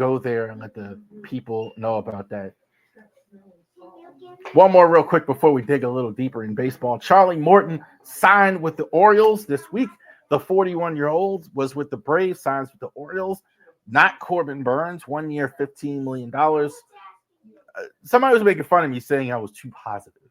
go there and let the people know about that. One more real quick before we dig a little deeper in baseball. Charlie Morton signed with the Orioles this week. The 41-year-old was with the Braves, signs with the Orioles. Not Corbin Burns, 1 year, $15 million. Somebody was making fun of me saying I was too positive.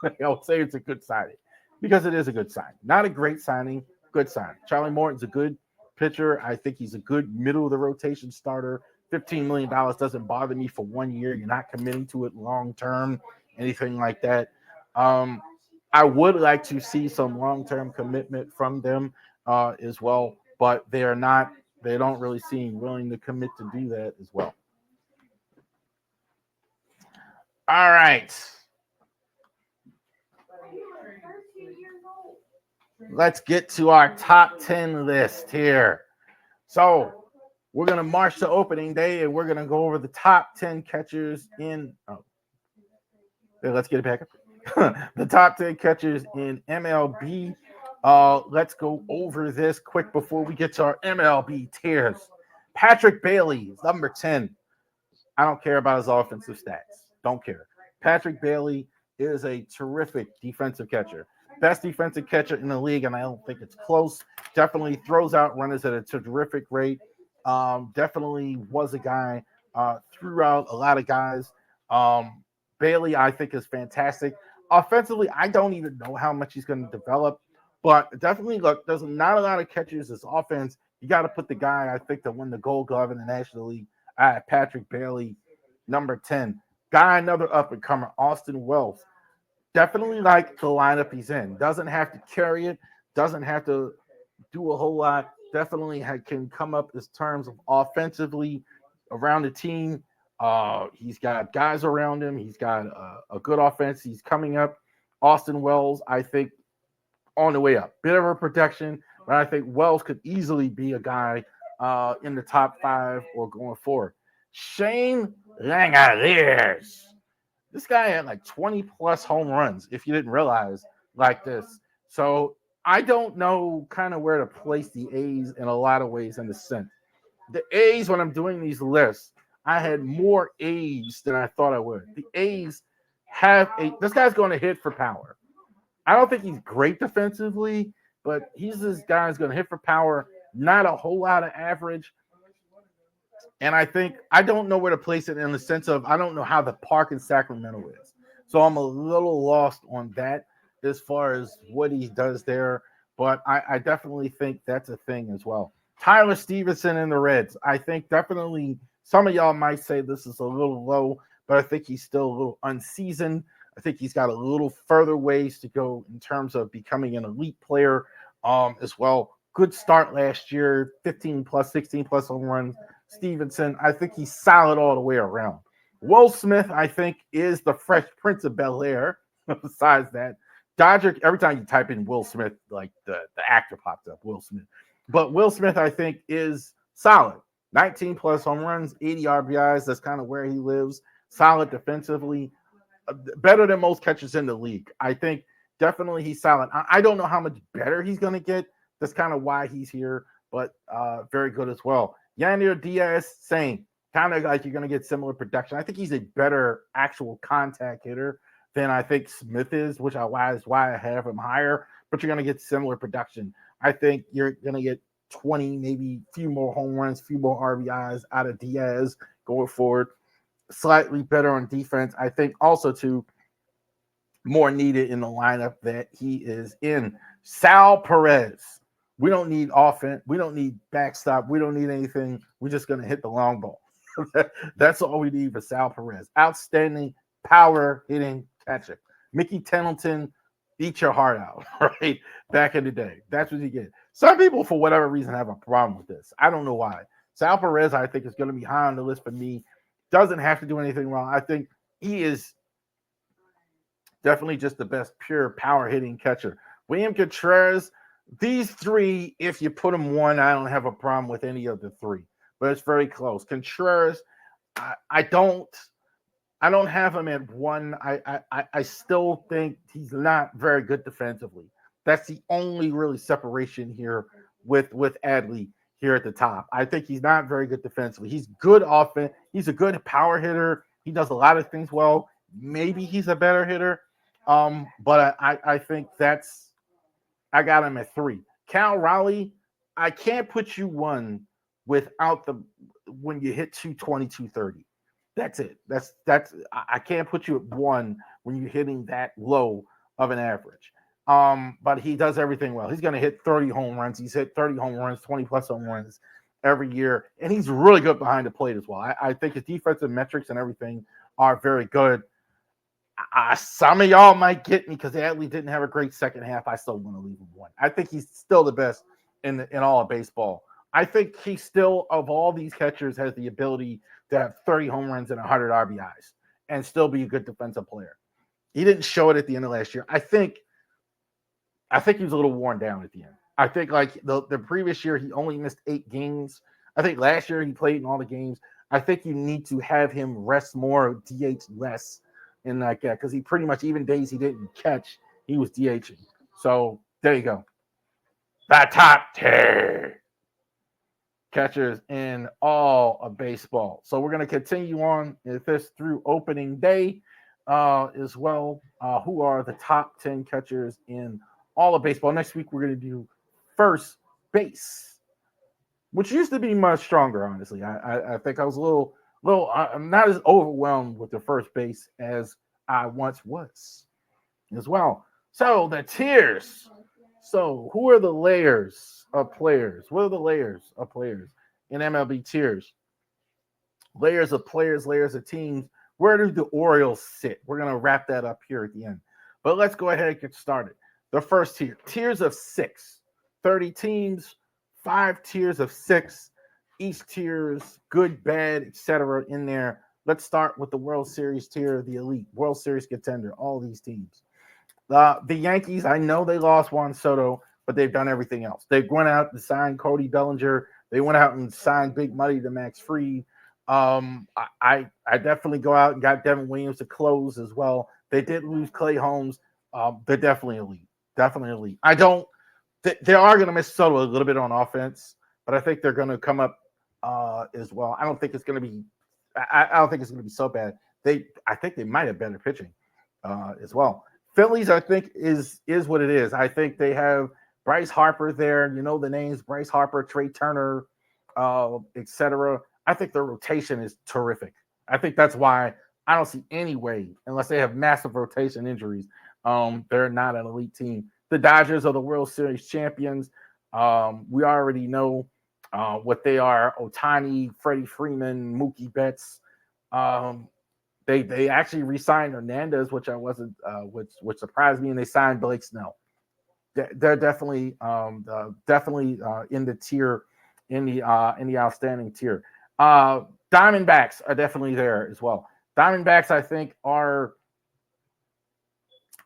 I would say it's a good signing because it is a good signing. Not a great signing, good signing. Charlie Morton's a good pitcher. I think he's a good middle of the rotation starter. $15 million doesn't bother me for 1 year. You're not committing to it long term, anything like that. I would like to see some long term commitment from them as well, but they are not. They don't really seem willing to commit to do that as well. All right. Let's get to our top 10 list here. So we're going to march to opening day and we're going to go over the top 10 catchers in. Oh, let's get it back up. The top 10 catchers in MLB. Let's go over this quick before we get to our MLB tiers. Patrick Bailey, number 10. I don't care about his offensive stats. Don't care. Patrick Bailey is a terrific defensive catcher. Best defensive catcher in the league, and I don't think it's close. Definitely throws out runners at a terrific rate. Definitely was a guy, threw out a lot of guys. Bailey, I think, is fantastic. Offensively, I don't even know how much he's going to develop, but definitely, look, there's not a lot of catchers this offense. You got to put the guy, I think, to win the Gold Glove in the National League. Patrick Bailey, number 10. Guy, another up-and-comer, Austin Wells. Definitely like the lineup he's in. Doesn't have to carry it. Doesn't have to do a whole lot. Definitely can come up in terms of offensively around the team. He's got guys around him. He's got a good offense. He's coming up. Austin Wells, I think, on the way up. Bit of a protection, but I think Wells could easily be a guy in the top 5 or going forward. Shane Langeliers. This guy had like 20 plus home runs, if you didn't realize, like this. So I don't know kind of where to place the A's in a lot of ways in the sense. The A's, when I'm doing these lists, I had more A's than I thought I would. The A's this guy's going to hit for power. I don't think he's great defensively, but he's this guy's going to hit for power, not a whole lot of average. And I think I don't know where to place it in the sense of I don't know how the park in Sacramento is. So I'm a little lost on that as far as what he does there. But I definitely think that's a thing as well. Tyler Stevenson in the Reds. I think definitely some of y'all might say this is a little low, but I think he's still a little unseasoned. I think he's got a little further ways to go in terms of becoming an elite player as well. Good start last year, 15 plus, 16 plus home runs. Stevenson, I think he's solid all the way around. Will Smith, I think, is the Fresh Prince of Bel-Air. Besides that, Dodger, every time you type in Will Smith, like the actor pops up, Will Smith. But Will Smith, I think, is solid. 19 plus home runs, 80 RBIs. That's kind of where he lives. Solid defensively. Better than most catchers in the league. I think definitely he's solid. I don't know how much better he's going to get. That's kind of why he's here, but very good as well. Yanir Diaz, same. Kind of like you're going to get similar production. I think he's a better actual contact hitter than I think Smith is, which is why I have him higher. But you're going to get similar production. I think you're going to get 20, maybe a few more home runs, a few more RBIs out of Diaz going forward. Slightly better on defense. I think also, too, more needed in the lineup that he is in. Sal Perez. We don't need offense. We don't need backstop. We don't need anything. We're just going to hit the long ball. That's all we need for Sal Perez. Outstanding power hitting catcher. Mickey Templeton, eat your heart out, right? Back in the day. That's what you get. Some people, for whatever reason, have a problem with this. I don't know why. Sal Perez, I think, is going to be high on the list for me. Doesn't have to do anything wrong. I think he is definitely just the best pure power hitting catcher. William Contreras. These three, if you put them one, I don't have a problem with any of the three, but it's very close. Contreras, I don't have him at one. I still think he's not very good defensively. That's the only really separation here with Adley. here at the top. I think he's not very good defensively. He's good offense. He's a good power hitter. He does a lot of things well. Maybe he's a better hitter. But I think I got him at 3. Cal Raleigh, I can't put you 1 without when you hit 220, 230. That's it. I can't put you at 1 when you're hitting that low of an average. But he does everything well. He's going to hit 30 home runs. He's hit 30 home runs, 20 plus home runs every year. And he's really good behind the plate as well. I think his defensive metrics and everything are very good. Some of y'all might get me because Adley didn't have a great second half. I still want to leave him 1. I think he's still the best in all of baseball. I think he still, of all these catchers, has the ability to have 30 home runs and 100 RBIs and still be a good defensive player. He didn't show it at the end of last year. I think he was a little worn down at the end. I think like the previous year, he only missed 8 games. I think last year he played in all the games. I think you need to have him rest more, DH less in like that, because he pretty much, even days he didn't catch, he was DHing. So there you go. The top 10 catchers in all of baseball. So we're going to continue on with this through opening day as well. Who are the top 10 catchers in all of baseball? Next week, we're going to do first base, which used to be much stronger, honestly. I think I was a little, I'm not as overwhelmed with the first base as I once was as well. So the tiers. So who are the layers of players? What are the layers of players in MLB tiers? Layers of players, layers of teams. Where do the Orioles sit? We're going to wrap that up here at the end. But let's go ahead and get started. The first tier, tiers of 6, 30 teams, 5 tiers of 6, each tiers, good, bad, etc. in there. Let's start with the World Series tier, the elite, World Series contender, all these teams. The Yankees, I know they lost Juan Soto, but they've done everything else. They went out and signed Cody Bellinger. They went out and signed big money to Max Fried. I definitely go out and got Devin Williams to close as well. They did lose Clay Holmes. They're definitely elite. Definitely elite. They are going to miss Soto a little bit on offense, but I think they're going to come up as well. I don't think it's going to be. I don't think it's going to be so bad. I think they might have better pitching as well. Phillies, I think, is what it is. I think they have Bryce Harper there. You know the names: Bryce Harper, Trey Turner, etc. I think their rotation is terrific. I think that's why I don't see any way, unless they have massive rotation injuries, they're not an elite team. The Dodgers are the World Series champions. We already know what they are: Ohtani, Freddie Freeman, Mookie Betts. They actually re-signed Hernandez, which I wasn't, which surprised me, and they signed Blake Snell. They're definitely in the tier, in the outstanding tier. Diamondbacks are definitely there as well. Diamondbacks, I think, are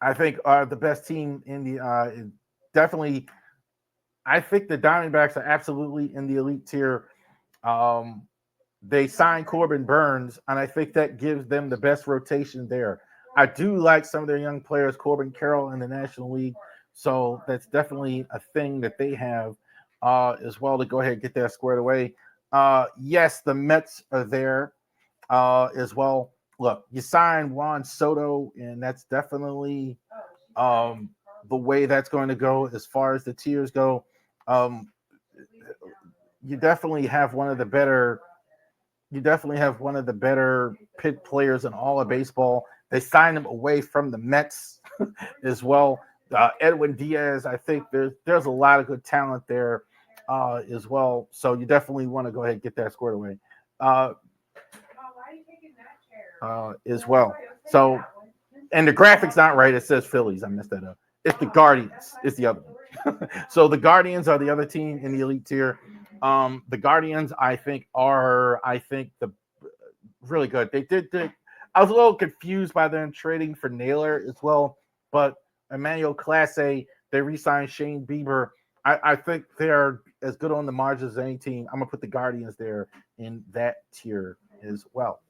the best team in the definitely. I think the Diamondbacks are absolutely in the elite tier. They signed Corbin Burns, and I think that gives them the best rotation there. I do like some of their young players, Corbin Carroll in the National League, so that's definitely a thing that they have as well to go ahead and get that squared away. Yes, the Mets are there as well. Look, you signed Juan Soto, and that's definitely the way that's going to go as far as the tiers go. You definitely have one of the better pit players in all of baseball. They signed him away from the Mets as well. Edwin Diaz, I think there's a lot of good talent there as well. So you definitely want to go ahead and get that squared away as well. So, and the graphic's not right. It says Phillies. I messed that up. It's the Guardians. It's the other one. So the Guardians are the other team in the elite tier. The Guardians, I think, the really good. I was a little confused by them trading for Naylor as well, but Emmanuel Clase, they re-signed Shane Bieber. I think they're as good on the margins as any team. I'm gonna put the Guardians there in that tier as well.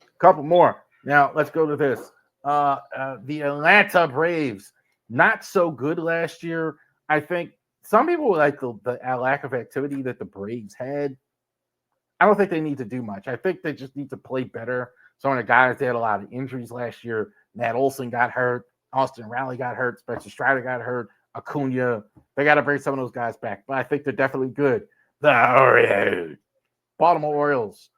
A couple more. Now let's go to this. The Atlanta Braves, not so good last year. I think some people like the lack of activity that the Braves had. I don't think they need to do much. I think they just need to play better. Some of the guys, they had a lot of injuries last year. Matt Olson got hurt. Austin Riley got hurt. Spencer Strider got hurt. Acuna. They got to bring some of those guys back. But I think they're definitely good. The Orioles. Baltimore Orioles.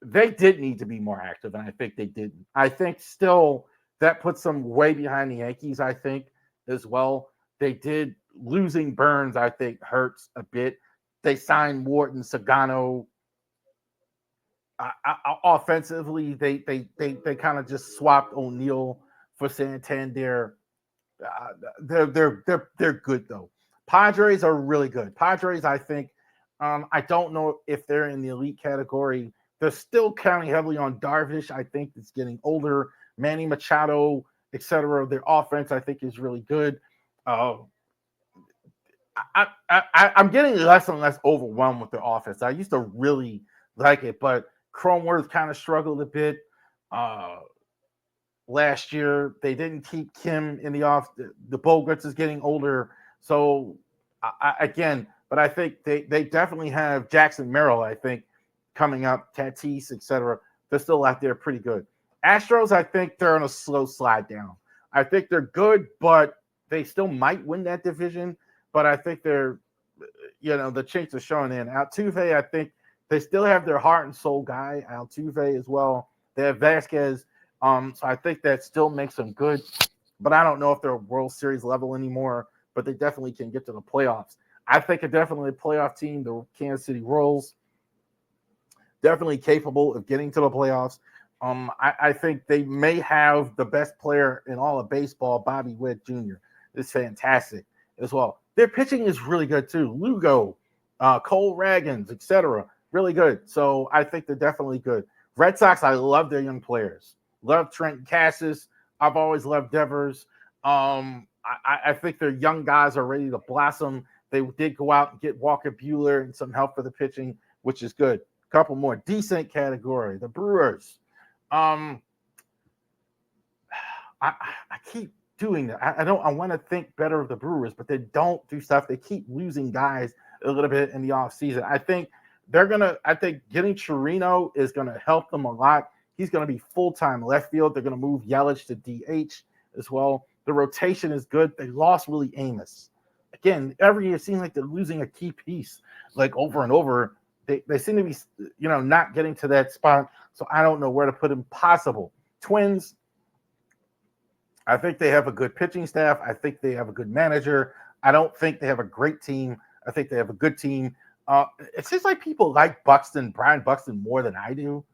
They did need to be more active, and I think they didn't. I think still that puts them way behind the Yankees, I think, as well. They did. Losing Burns, I think, hurts a bit. They signed Wharton, Sagano. Offensively, they kind of just swapped O'Neill for Santander. They're good though. Padres are really good. Padres, I think. I don't know if they're in the elite category. They're still counting heavily on Darvish. I think it's getting older. Manny Machado, etc. Their offense, I think, is really good. I'm getting less and less overwhelmed with their offense. I used to really like it, but Cronenworth kind of struggled a bit last year. They didn't keep Kim in the off. The Bogarts is getting older. So, but I think they definitely have Jackson Merrill, I think, coming up, Tatis, etc. They're still out there pretty good. Astros, I think they're on a slow slide down. I think they're good, but they still might win that division. But I think they're, the chinks are showing in. Altuve, I think they still have their heart and soul guy, Altuve as well. They have Vasquez. So I think that still makes them good. But I don't know if they're World Series level anymore, but they definitely can get to the playoffs. I think a definitely playoff team, the Kansas City Royals, definitely capable of getting to the playoffs. I think they may have the best player in all of baseball, Bobby Witt Jr. It's fantastic as well. Their pitching is really good too. Lugo, Cole Ragans, etc. Really good. So I think they're definitely good. Red Sox, I love their young players. Love Trent Cassis. I've always loved Devers. I think their young guys are ready to blossom. They did go out and get Walker Buehler and some help for the pitching, which is good. A couple more decent category. The Brewers. I keep doing that. I want to think better of the Brewers, but they don't do stuff. They keep losing guys a little bit in the offseason. I think getting Chirino is gonna help them a lot. He's gonna be full-time left field. They're gonna move Yelich to DH as well. The rotation is good. They lost Willie Amos. Again, every year it seems like they're losing a key piece, like over and over. They seem to be, not getting to that spot. So I don't know where to put them. Possible. Twins, I think they have a good pitching staff. I think they have a good manager. I don't think they have a great team. I think they have a good team. It seems like people like Brian Buxton, more than I do.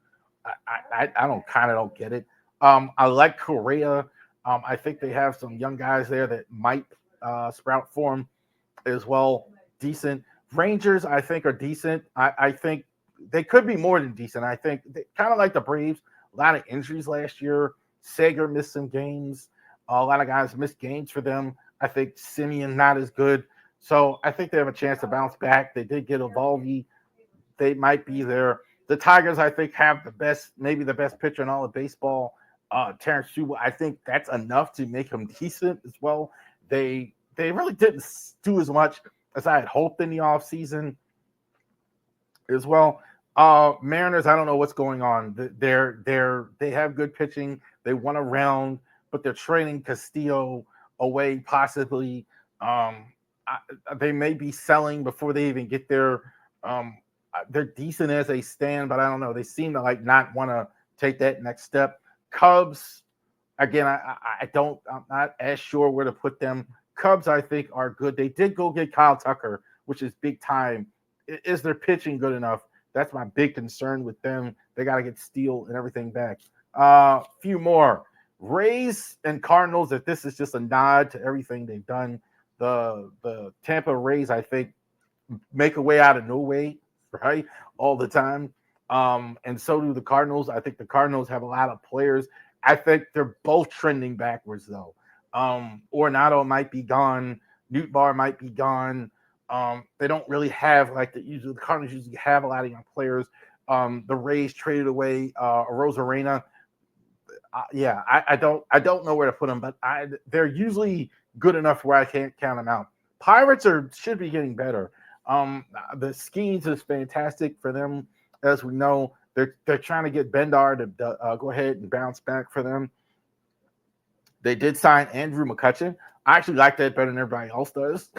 I don't get it. I like Correa. I think they have some young guys there that might sprout for them as well. Decent. Rangers, I think, are decent. I think they could be more than decent. I think they kind of like the Braves. A lot of injuries last year. Sager missed some games. A lot of guys missed games for them. I think Simeon not as good. So I think they have a chance to bounce back. They did get Eovaldi. They might be there. The Tigers, I think, have maybe the best pitcher in all of baseball. Terrence Schubel, I think that's enough to make him decent as well. They really didn't do as much as I had hoped in the offseason as well. Mariners, I don't know what's going on. They have good pitching. They won a round, but they're trading Castillo away possibly. They may be selling before they even get there. They're decent as they stand, but I don't know. They seem to not want to take that next step. Cubs, again, I'm not as sure where to put them. Cubs, I think, are good. They did go get Kyle Tucker, which is big time. Is their pitching good enough? That's my big concern with them. They got to get Steele and everything back. Few more. Rays and Cardinals, if this is just a nod to everything they've done. The Tampa Rays, I think, make a way out of no way, right? All the time. And so do the Cardinals. I think the Cardinals have a lot of players. I think they're both trending backwards, though. Ornato might be gone. Nootbaar might be gone. They don't really have the Cardinals usually have a lot of young players. The Rays traded away Rosarena. I don't know where to put them, but they're usually good enough where I can't count them out. Pirates should be getting better. The Skeens is fantastic for them, as we know. They're trying to get Bendar to go ahead and bounce back for them. They did sign Andrew McCutchen. I actually like that better than everybody else does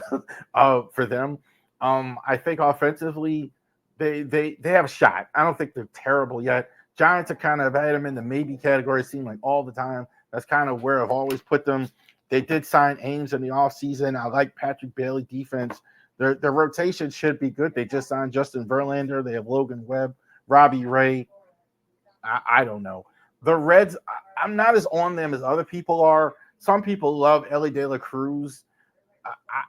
for them. I think offensively, they have a shot. I don't think they're terrible yet. Giants are kind of had them in the maybe category, seem like all the time. That's kind of where I've always put them. They did sign Ames in the offseason. I like Patrick Bailey defense. Their rotation should be good. They just signed Justin Verlander. They have Logan Webb, Robbie Ray. I don't know. The Reds, I'm not as on them as other people are. Some people love Ellie De La Cruz.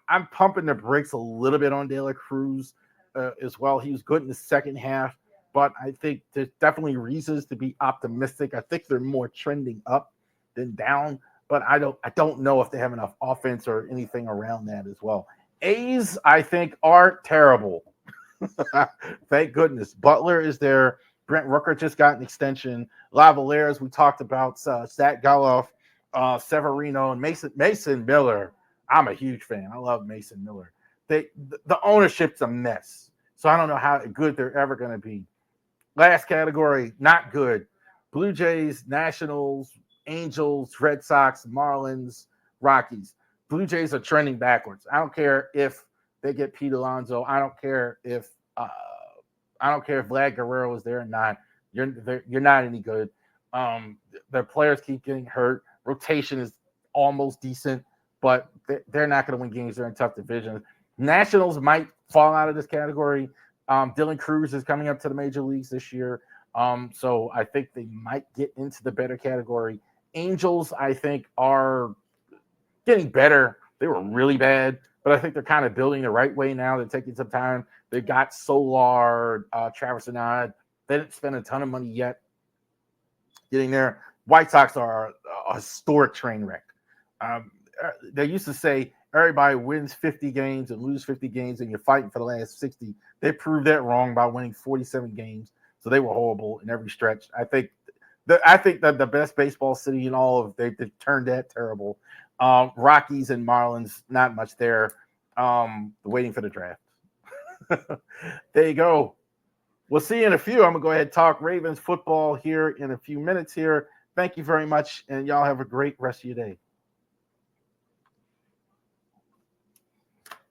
I'm pumping the brakes a little bit on De La Cruz as well. He was good in the second half, but I think there's definitely reasons to be optimistic. I think they're more trending up than down, but I don't know if they have enough offense or anything around that as well. A's, I think, are terrible. Thank goodness. Butler is there. Brent Rooker just got an extension. Lavallers, we talked about Zach Galloff, Severino, and Mason Miller. I'm a huge fan. I love Mason Miller. The ownership's a mess, so I don't know how good they're ever going to be. Last category, not good. Blue Jays, Nationals, Angels, Red Sox, Marlins, Rockies. Blue Jays are trending backwards. I don't care if they get Pete Alonso. I don't care if Vlad Guerrero is there or not. You're not any good. Their players keep getting hurt. Rotation is almost decent, but they're not going to win games. They're in tough divisions. Nationals might fall out of this category. Dylan Cruz is coming up to the major leagues this year. So I think they might get into the better category. Angels, I think, are getting better. They were really bad, but I think they're kind of building the right way now. They're taking some time. They got Solar, Travis Anad. They didn't spend a ton of money yet getting there. White Sox are a historic train wreck. They used to say everybody wins 50 games and lose 50 games, and you're fighting for the last 60. They proved that wrong by winning 47 games. So they were horrible in every stretch. I think that the best baseball city in all of they turned that terrible. Rockies and Marlins, not much there. Waiting for the draft. There you go. We'll see you in a few. I'm going to go ahead and talk Ravens football here in a few minutes here. Thank you very much, and y'all have a great rest of your day.